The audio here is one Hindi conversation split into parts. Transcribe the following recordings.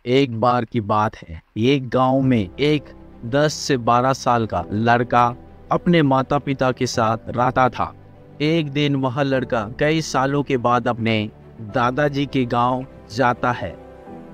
एक बार की बात है, एक गांव में एक 10 से 12 साल का लड़का अपने माता पिता के साथ रहता था। एक दिन वह लड़का कई सालों के बाद अपने दादाजी के गांव जाता है।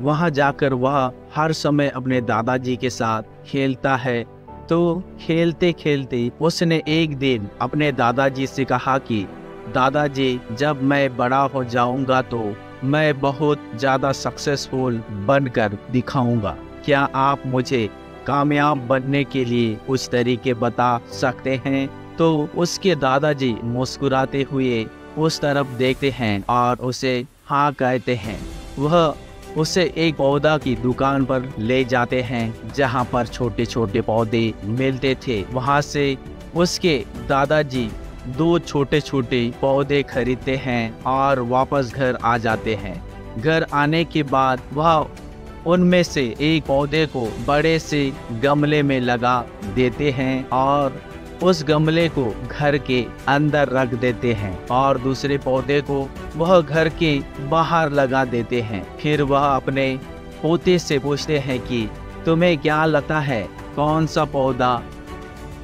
वहां जाकर वह हर समय अपने दादाजी के साथ खेलता है। तो खेलते खेलते उसने एक दिन अपने दादाजी से कहा कि दादाजी, जब मैं बड़ा हो जाऊंगा तो मैं बहुत ज़्यादा सक्सेसफुल बनकर दिखाऊंगा। क्या आप मुझे कामयाब बनने के लिए कुछ तरीके बता सकते हैं? तो उसके दादाजी मुस्कुराते हुए उस तरफ देखते हैं और उसे हाँ कहते हैं। वह उसे एक पौधा की दुकान पर ले जाते हैं जहां पर छोटे छोटे पौधे मिलते थे। वहां से उसके दादाजी 2 छोटे छोटे पौधे खरीदते हैं और वापस घर आ जाते हैं। घर आने के बाद वह उनमें से एक पौधे को बड़े से गमले में लगा देते हैं और उस गमले को घर के अंदर रख देते हैं और दूसरे पौधे को वह घर के बाहर लगा देते हैं। फिर वह अपने पोते से पूछते हैं कि तुम्हें क्या लगता है कौन सा पौधा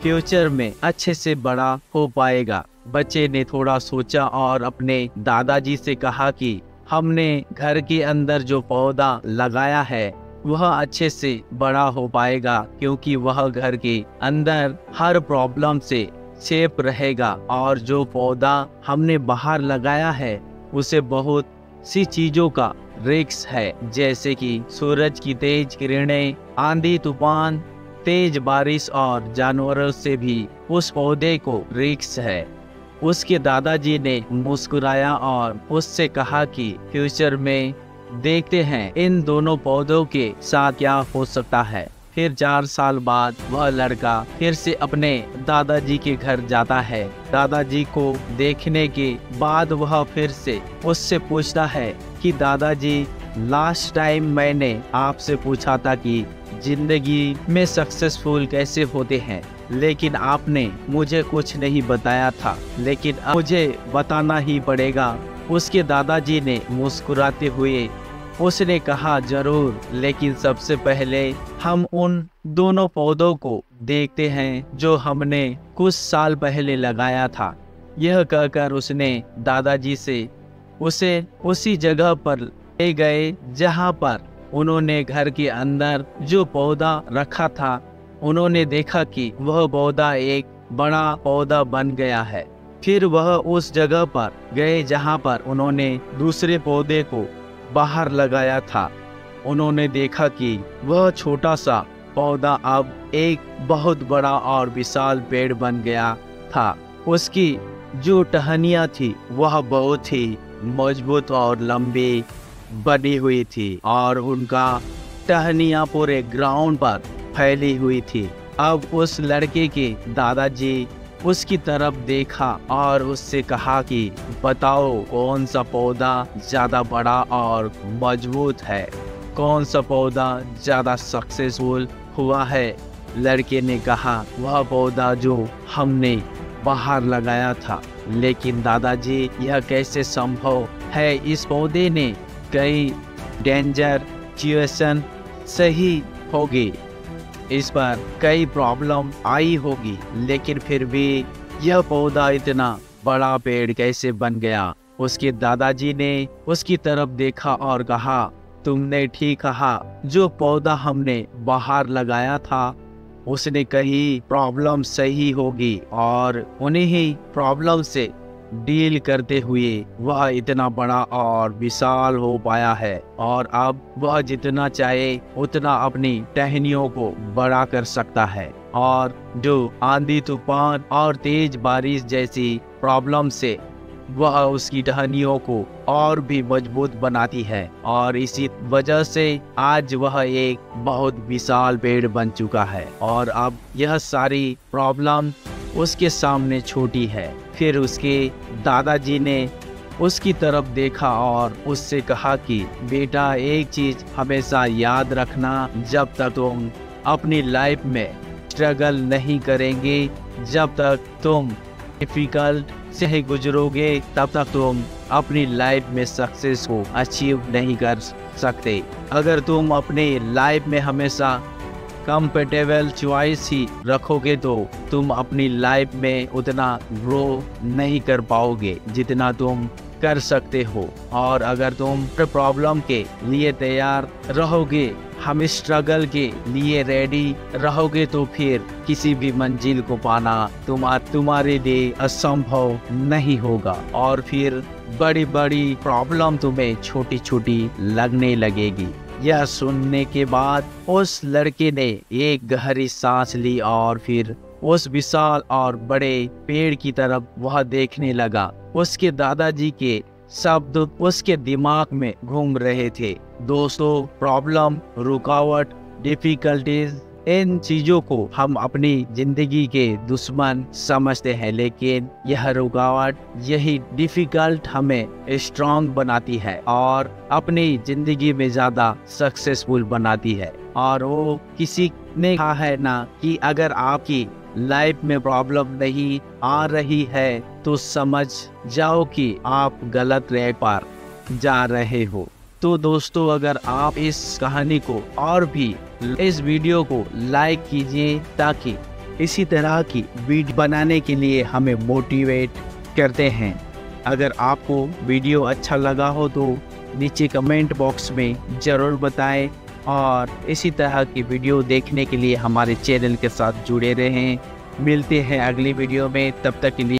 फ्यूचर में अच्छे से बड़ा हो पाएगा? बच्चे ने थोड़ा सोचा और अपने दादाजी से कहा कि हमने घर के अंदर जो पौधा लगाया है वह अच्छे से बड़ा हो पाएगा, क्योंकि वह घर के अंदर हर प्रॉब्लम से सेफ रहेगा। और जो पौधा हमने बाहर लगाया है उसे बहुत सी चीजों का रिस्क है, जैसे कि सूरज की तेज किरणें, आंधी तूफान, तेज बारिश और जानवरों से भी उस पौधे को रिस्क है। उसके दादाजी ने मुस्कुराया और उससे कहा कि फ्यूचर में देखते हैं इन दोनों पौधों के साथ क्या हो सकता है। फिर 4 साल बाद वह लड़का फिर से अपने दादाजी के घर जाता है। दादाजी को देखने के बाद वह फिर से उससे पूछता है कि दादाजी, लास्ट टाइम मैंने आपसे पूछा था कि जिंदगी में सक्सेसफुल कैसे होते हैं, लेकिन आपने मुझे कुछ नहीं बताया था, लेकिन अब मुझे बताना ही पड़ेगा। उसके दादाजी ने मुस्कुराते हुए उसने कहा, जरूर, लेकिन सबसे पहले हम उन दोनों पौधों को देखते हैं जो हमने कुछ साल पहले लगाया था। यह कहकर उसने दादाजी से उसे उसी जगह पर ले गए जहां पर उन्होंने घर के अंदर जो पौधा रखा था। उन्होंने देखा कि वह पौधा एक बड़ा पौधा बन गया है। फिर वह उस जगह पर गए जहां पर उन्होंने दूसरे पौधे को बाहर लगाया था। उन्होंने देखा कि वह छोटा सा पौधा अब एक बहुत बड़ा और विशाल पेड़ बन गया था। उसकी जो टहनियाँ थी वह बहुत ही मजबूत और लंबी बनी हुई थी और उनका टहनियाँ पूरे ग्राउंड पर फैली हुई थी। अब उस लड़के के दादाजी उसकी तरफ देखा और उससे कहा कि बताओ कौन सा पौधा ज़्यादा बड़ा और मजबूत है, कौन सा पौधा ज़्यादा सक्सेसफुल हुआ है। लड़के ने कहा, वह पौधा जो हमने बाहर लगाया था। लेकिन दादाजी, यह कैसे संभव है? इस पौधे ने कई डेंजर सिचुएशन सही होगी, इस पर कई प्रॉब्लम आई होगी, लेकिन फिर भी यह पौधा इतना बड़ा पेड़ कैसे बन गया? उसके दादाजी ने उसकी तरफ देखा और कहा, तुमने ठीक कहा, जो पौधा हमने बाहर लगाया था उसने कई प्रॉब्लम सही होगी और उन्हीं ही प्रॉब्लम से डील करते हुए वह इतना बड़ा और विशाल हो पाया है और अब वह जितना चाहे उतना अपनी टहनियों को बड़ा कर सकता है और जो आंधी तूफान और तेज बारिश जैसी प्रॉब्लम से वह उसकी टहनियों को और भी मजबूत बनाती है और इसी वजह से आज वह एक बहुत विशाल पेड़ बन चुका है और अब यह सारी प्रॉब्लम उसके सामने छोटी है। फिर उसके दादाजी ने उसकी तरफ देखा और उससे कहा कि बेटा, एक चीज हमेशा याद रखना, जब तक तुम अपनी लाइफ में स्ट्रगल नहीं करेंगे, जब तक तुम डिफिकल्ट से गुजरोगे, तब तक तुम अपनी लाइफ में सक्सेस को अचीव नहीं कर सकते। अगर तुम अपने लाइफ में हमेशा कंफर्टेबल चॉइस ही रखोगे तो तुम अपनी लाइफ में उतना ग्रो नहीं कर पाओगे जितना तुम कर सकते हो। और अगर तुम प्रॉब्लम के लिए तैयार रहोगे, हम स्ट्रगल के लिए रेडी रहोगे, तो फिर किसी भी मंजिल को पाना तुम्हारे लिए असंभव नहीं होगा। और फिर बड़ी बड़ी प्रॉब्लम तुम्हें छोटी छोटी लगने लगेगी। यह सुनने के बाद उस लड़के ने एक गहरी सांस ली और फिर उस विशाल और बड़े पेड़ की तरफ वह देखने लगा। उसके दादाजी के शब्द उसके दिमाग में घूम रहे थे। दोस्तों, प्रॉब्लम, रुकावट, डिफिकल्टीज, इन चीजों को हम अपनी जिंदगी के दुश्मन समझते हैं, लेकिन यह रुकावट, यही डिफिकल्ट हमें स्ट्रांग बनाती है और अपनी जिंदगी में ज्यादा सक्सेसफुल बनाती है। और वो किसी ने कहा है ना कि अगर आपकी लाइफ में प्रॉब्लम नहीं आ रही है तो समझ जाओ कि आप गलत राह पर जा रहे हो। तो दोस्तों, अगर आप इस कहानी को और भी इस वीडियो को लाइक कीजिए ताकि इसी तरह की वीडियो बनाने के लिए हमें मोटिवेट करते हैं। अगर आपको वीडियो अच्छा लगा हो तो नीचे कमेंट बॉक्स में ज़रूर बताएं और इसी तरह की वीडियो देखने के लिए हमारे चैनल के साथ जुड़े रहें। मिलते हैं अगली वीडियो में, तब तक के लिए